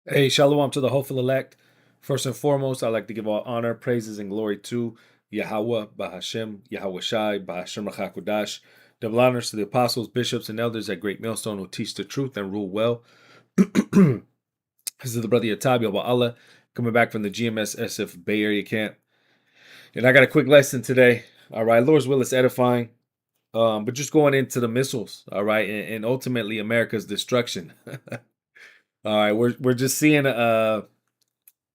Hey, shalom to the hopeful elect. First and foremost, I'd like to give all honor, praises, and glory to Yahweh, Bahashem, Yahweh Shai, Bahashem Rachakodash. Double honors to the apostles, bishops, and elders at Great Millstone who teach the truth and rule well. This is the brother Yatab Allah coming back from the GMS SF Bay Area camp. And I got a quick lesson today. All right, Lord's will is edifying. But just going into the missiles, all right, and ultimately America's destruction. All right, we're just seeing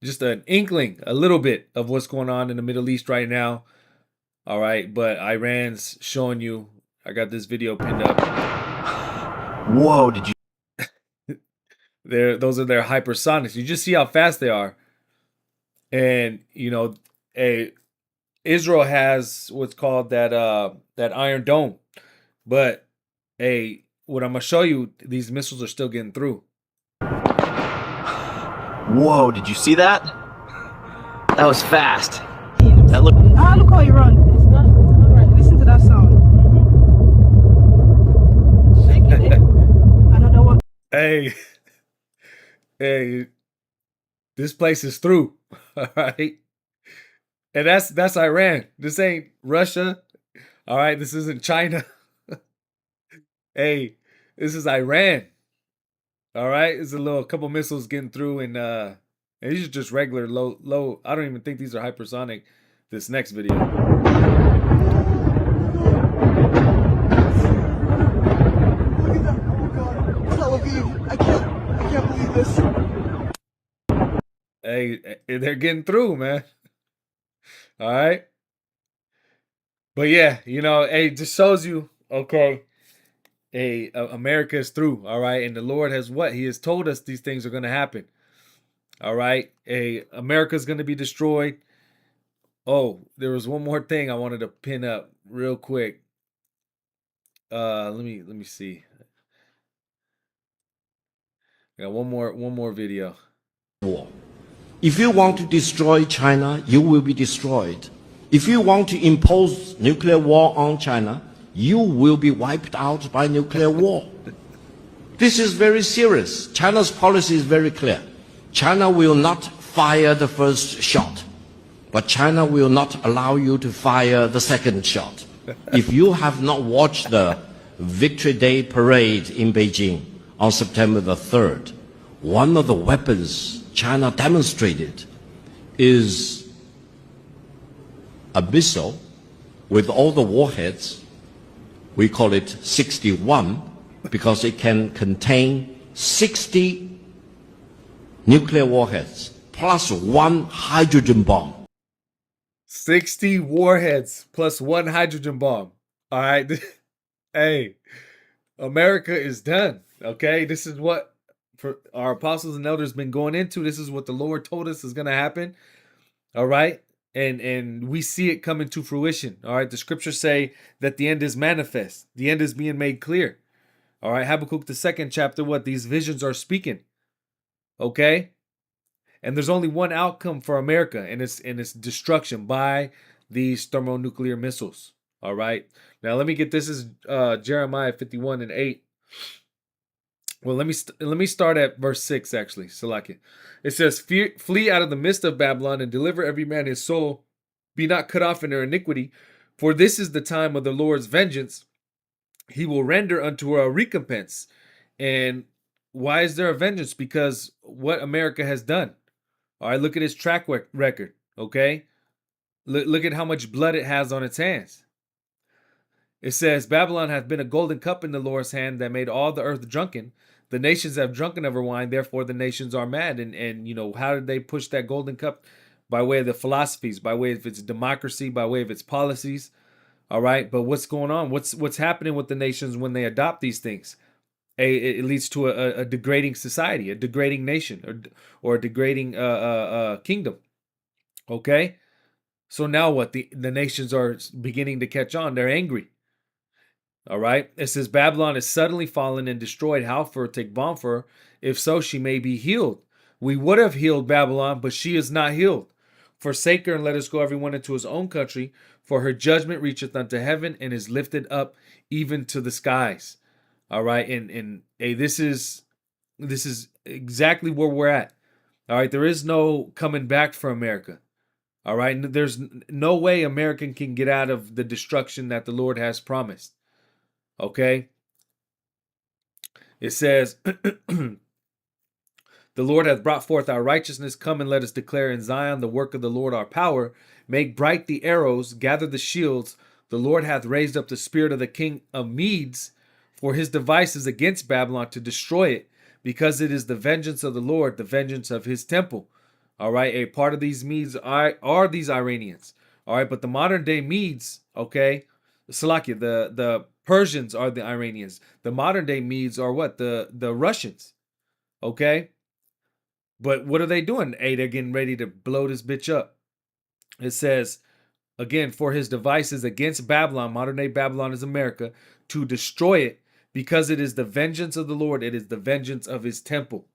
just an inkling, a little bit of what's going on in the Middle East right now. All right, but Iran's showing you. I got this video pinned up. Whoa, did you? Those are their hypersonics. You just see how fast they are. And Israel has what's called that Iron Dome, but what I'm gonna show you, these missiles are still getting through. Whoa, did you see that? That was fast. That look how you run. It's not right. Listen to that sound. Shaking it. Another one. Hey, this place is through. All right. And that's Iran. This ain't Russia. All right. This isn't China. Hey, this is Iran. All right. There's a couple missiles getting through, and these are just regular low. I don't even think these are hypersonic. This next video. Look at that. Oh God. Tel Aviv. I can't believe this. Hey, they're getting through, man. All right. But yeah, hey, it just shows you, okay, America is through, all right, and the Lord has what? He has told us these things are going to happen, all right. America's going to be destroyed. Oh, there was one more thing I wanted to pin up real quick. Let me see. I got one more video. War. If you want to destroy China, you will be destroyed. If you want to impose nuclear war on China, you will be wiped out by nuclear war. This is very serious. China's policy is very clear. China will not fire the first shot, but China will not allow you to fire the second shot. If you have not watched the Victory Day parade in Beijing on September the 3rd, one of the weapons China demonstrated is a missile with all the warheads. We call it 61 because it can contain 60 nuclear warheads plus one hydrogen bomb. 60 warheads plus one hydrogen bomb. All right. Hey, America is done. Okay. This is what for our apostles and elders been going into. This is what the Lord told us is going to happen. All right. And we see it coming to fruition. All right. The scriptures say that the end is manifest. The end is being made clear. All right. Habakkuk, the 2nd chapter, what these visions are speaking. Okay. And there's only one outcome for America, and it's destruction by these thermonuclear missiles. All right. Now let me get this is Jeremiah 51:8. Well, let me start at verse 6 actually. Salakia. It says, "Flee out of the midst of Babylon and deliver every man his soul. Be not cut off in their iniquity, for this is the time of the Lord's vengeance. He will render unto her a recompense." And why is there a vengeance? Because what America has done. All right, look at its track record, okay? Look at how much blood it has on its hands. It says, "Babylon hath been a golden cup in the Lord's hand that made all the earth drunken. The nations have drunken of her wine, therefore the nations are mad." And how did they push that golden cup? By way of the philosophies, by way of its democracy, by way of its policies. All right, but what's going on? What's happening with the nations when they adopt these things? It leads to a degrading society, a degrading nation, or a degrading kingdom. Okay, so now what? The nations are beginning to catch on. They're angry. All right. It says Babylon is suddenly fallen and destroyed. How for take balm for her? If so, she may be healed. We would have healed Babylon, but she is not healed. Forsake her and let us go everyone into his own country, for her judgment reacheth unto heaven and is lifted up even to the skies. All right, and hey, this is exactly where we're at. All right, there is no coming back for America. All right, there's no way American can get out of the destruction that the Lord has promised. Okay, it says, "The Lord hath brought forth our righteousness. Come and let us declare in Zion the work of the Lord our power. Make bright the arrows, gather the shields. The Lord hath raised up the spirit of the king of Medes for his devices against Babylon to destroy it, because it is the vengeance of the Lord, the vengeance of his temple." All right, a part of these Medes are these Iranians. All right, but the modern day Medes, okay, Salakia, the Persians are the Iranians. The modern day Medes are what? The Russians. Okay? But what are they doing? Hey, they're getting ready to blow this bitch up. It says, again, for his devices against Babylon, modern day Babylon is America, to destroy it, because it is the vengeance of the Lord. It is the vengeance of his temple.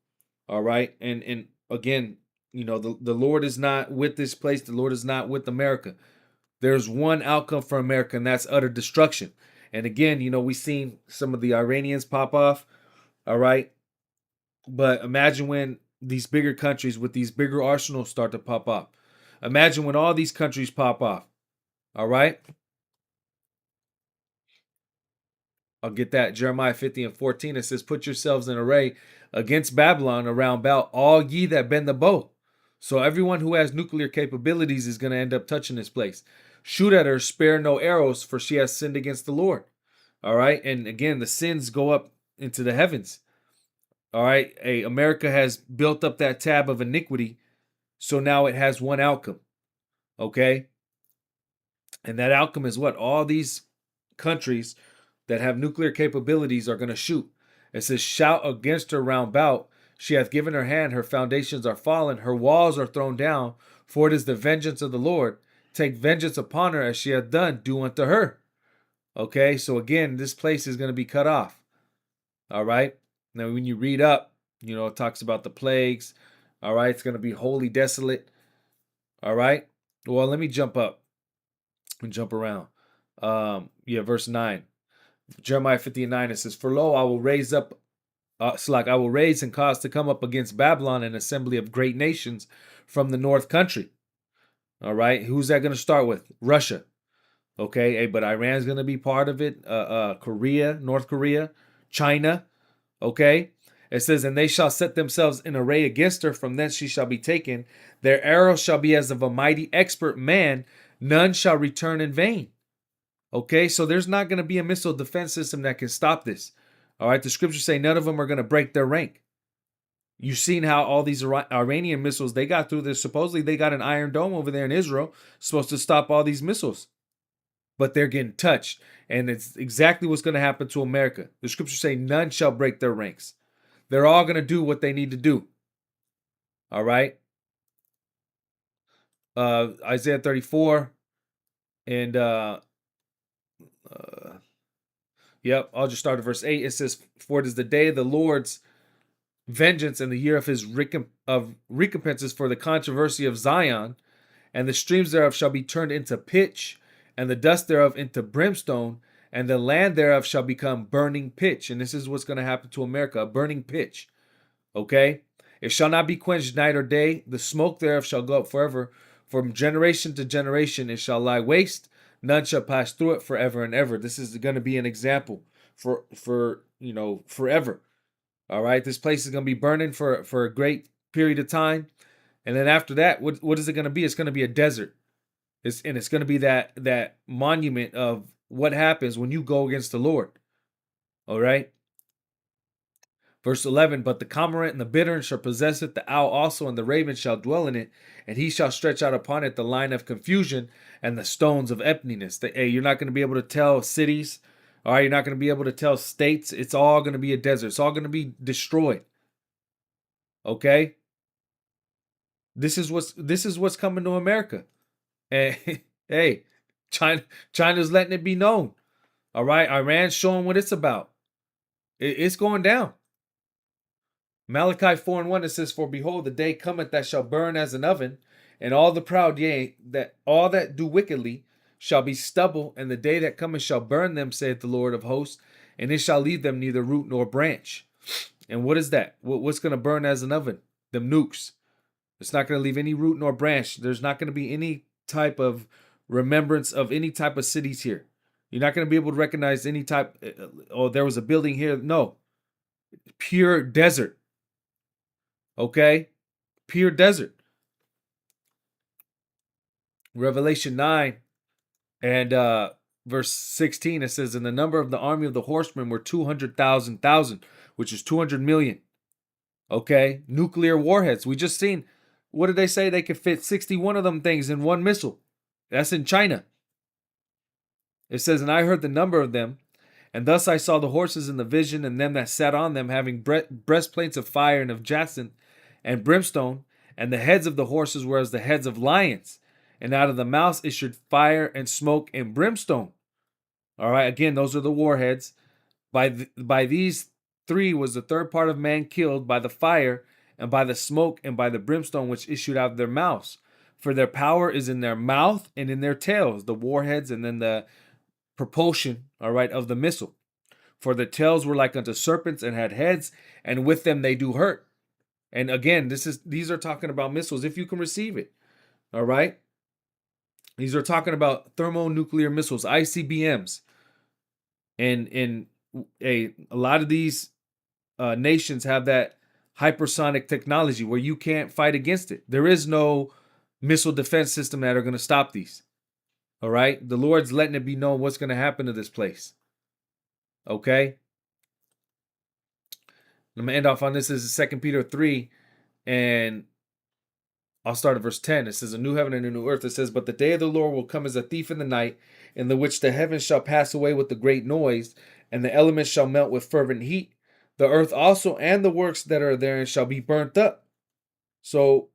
All right. And again, the Lord is not with this place. The Lord is not with America. There's one outcome for America, and that's utter destruction. And again, we've seen some of the Iranians pop off. All right. But imagine when these bigger countries with these bigger arsenals start to pop up. Imagine when all these countries pop off. All right. I'll get that. Jeremiah 50 and 14. It says, "Put yourselves in array against Babylon around about all ye that bend the bow." So everyone who has nuclear capabilities is going to end up touching this place. "Shoot at her, spare no arrows, for she has sinned against the Lord." All right. And again, the sins go up into the heavens. All right. Hey, America has built up that tab of iniquity. So now it has one outcome. Okay. And that outcome is what? All these countries that have nuclear capabilities are going to shoot. It says, "Shout against her round about. She hath given her hand. Her foundations are fallen. Her walls are thrown down. For it is the vengeance of the Lord. Take vengeance upon her as she hath done. Do unto her." Okay. So again, this place is going to be cut off. All right. Now, when you read up, it talks about the plagues. All right. It's going to be wholly desolate. All right. Well, let me jump up and jump around. Verse 9. Jeremiah 50 and 9, it says, "For lo, I will raise up, I will raise and cause to come up against Babylon an assembly of great nations from the north country." All right. Who's that going to start with? Russia. Okay. Hey, but Iran's going to be part of it. Korea, North Korea, China. Okay. It says, "And they shall set themselves in array against her. From thence she shall be taken. Their arrows shall be as of a mighty expert man. None shall return in vain." Okay, so there's not going to be a missile defense system that can stop this. All right, the scriptures say none of them are going to break their rank. You've seen how all these Iranian missiles, they got through this. Supposedly they got an Iron Dome over there in Israel, supposed to stop all these missiles. But they're getting touched. And it's exactly what's going to happen to America. The scriptures say none shall break their ranks. They're all going to do what they need to do. All right. Isaiah 34 and I'll just start at verse 8. It says, "For it is the day of the Lord's vengeance and the year of his recompenses for the controversy of Zion, and the streams thereof shall be turned into pitch, and the dust thereof into brimstone, and the land thereof shall become burning pitch." And this is what's going to happen to America, a burning pitch. Okay? "It shall not be quenched night or day. The smoke thereof shall go up forever. From generation to generation it shall lie waste. None shall pass through it forever and ever." This is going to be an example for forever. All right, this place is going to be burning for a great period of time, and then after that, what is it going to be? It's going to be a desert. It's going to be that monument of what happens when you go against the Lord. All right. Verse 11, "But the cormorant and the bittern shall possess it, the owl also and the raven shall dwell in it, and he shall stretch out upon it the line of confusion and the stones of emptiness." Hey, you're not going to be able to tell cities. All right, you're not going to be able to tell states. It's all going to be a desert. It's all going to be destroyed. Okay? This is what's coming to America. And hey, China's letting it be known. All right, Iran's showing what it's about. It's going down. Malachi 4 and 1, it says, "For behold, the day cometh that shall burn as an oven, and all the proud, yea, that all that do wickedly shall be stubble, and the day that cometh shall burn them, saith the Lord of hosts, and it shall leave them neither root nor branch." And what is that? What's going to burn as an oven? Them nukes. It's not going to leave any root nor branch. There's not going to be any type of remembrance of any type of cities here. You're not going to be able to recognize any type, oh, there was a building here. No, pure desert. Okay? Pure desert. Revelation 9 and verse 16, it says, and the number of the army of the horsemen were 200,000, which is 200 million. Okay? Nuclear warheads. We just seen, what did they say? They could fit 61 of them things in one missile. That's in China. It says, and I heard the number of them, and thus I saw the horses in the vision, and them that sat on them, having breastplates of fire and of jacinth and brimstone, and the heads of the horses were as the heads of lions, and out of the mouths issued fire and smoke and brimstone. All right, again, those are the warheads. By these three was the third part of man killed by the fire, and by the smoke, and by the brimstone which issued out of their mouths. For their power is in their mouth and in their tails, the warheads, and then the propulsion, all right, of the missile. For the tails were like unto serpents and had heads, and with them they do hurt. And again, these are talking about missiles if you can receive it. All right? These are talking about thermonuclear missiles, ICBMs. And a lot of these nations have that hypersonic technology where you can't fight against it. There is no missile defense system that are going to stop these. All right? The Lord's letting it be known what's going to happen to this place. Okay? I'm going to end off on this. This is 2 Peter 3, and I'll start at verse 10. It says, a new heaven and a new earth. It says, but the day of the Lord will come as a thief in the night, in the which the heavens shall pass away with a great noise, and the elements shall melt with fervent heat. The earth also and the works that are therein shall be burnt up. So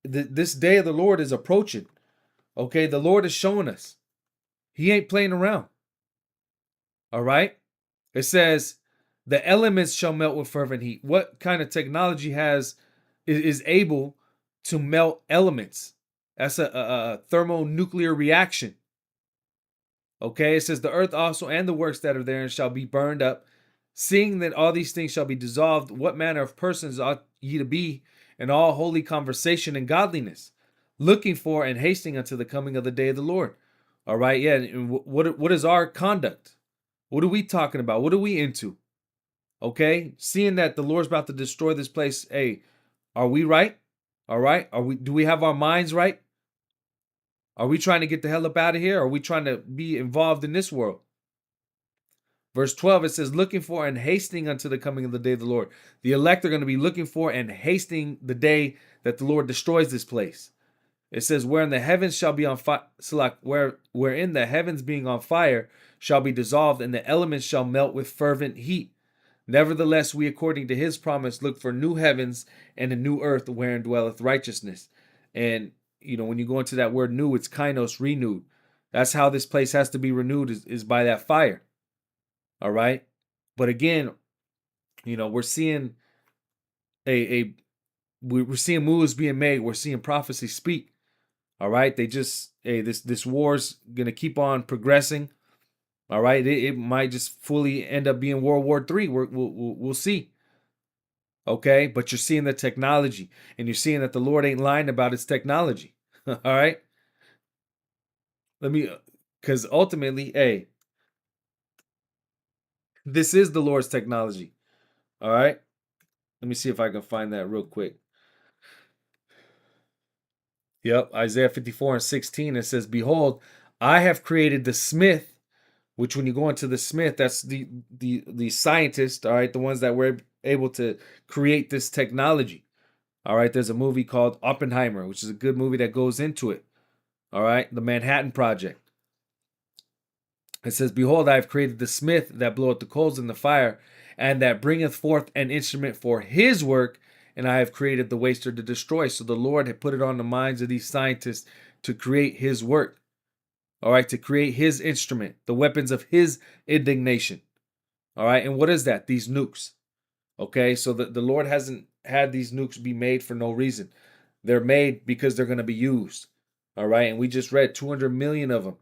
this day of the Lord is approaching. Okay, the Lord is showing us. He ain't playing around. All right? It says, the elements shall melt with fervent heat. What kind of technology is able to melt elements? That's a thermonuclear reaction. Okay, it says, the earth also and the works that are therein shall be burned up. Seeing that all these things shall be dissolved, what manner of persons ought ye to be in all holy conversation and godliness, looking for and hasting unto the coming of the day of the Lord? All right, yeah. And what is our conduct? What are we talking about? What are we into? Okay, seeing that the Lord's about to destroy this place, hey, are we right? All right, do we have our minds right? Are we trying to get the hell up out of here? Or are we trying to be involved in this world? Verse 12, it says, looking for and hastening unto the coming of the day of the Lord. The elect are going to be looking for and hastening the day that the Lord destroys this place. It says, wherein the heavens shall be on fire, wherein the heavens being on fire shall be dissolved, and the elements shall melt with fervent heat. Nevertheless, we, according to his promise, look for new heavens and a new earth wherein dwelleth righteousness. And, when you go into that word new, it's kainos, renewed. That's how this place has to be renewed, is by that fire. All right? But again, we're seeing we're seeing moves being made. We're seeing prophecy speak. All right? This war's going to keep on progressing. All right, it might just fully end up being World War III. We'll see. Okay, but you're seeing the technology, and you're seeing that the Lord ain't lying about his technology. All right, because ultimately, hey, this is the Lord's technology. All right, let me see if I can find that real quick. Yep, Isaiah 54:16. It says, "Behold, I have created the smith." Which, when you go into the smith, that's the scientists, all right, the ones that were able to create this technology. All right, there's a movie called Oppenheimer, which is a good movie that goes into it. All right, the Manhattan Project. It says, behold, I have created the smith that bloweth the coals in the fire, and that bringeth forth an instrument for his work, and I have created the waster to destroy. So the Lord had put it on the minds of these scientists to create his work. All right, to create his instrument, the weapons of his indignation. All right, and what is that? These nukes. Okay, so the Lord hasn't had these nukes be made for no reason. They're made because they're going to be used. All right, and we just read 200 million of them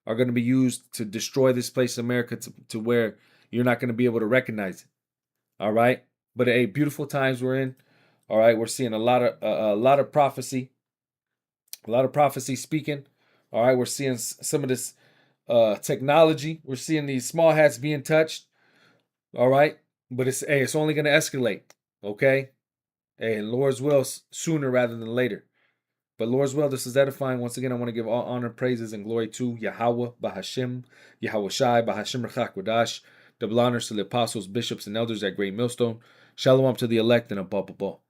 are going to be used to destroy this place in America to where you're not going to be able to recognize it. All right, but hey, beautiful times we're in. All right, we're seeing a lot of prophecy, speaking. All right, we're seeing some of this technology. We're seeing these small hats being touched. All right, but it's only going to escalate. Okay, hey, Lord's will sooner rather than later. But Lord's will, this is edifying. Once again, I want to give all honor, praises, and glory to Yahweh, Bahashim, Yahweh Shai, Bahashim Rachak Wadash. Double honors to the apostles, bishops, and elders at Great Millstone. Shalom to the elect and above.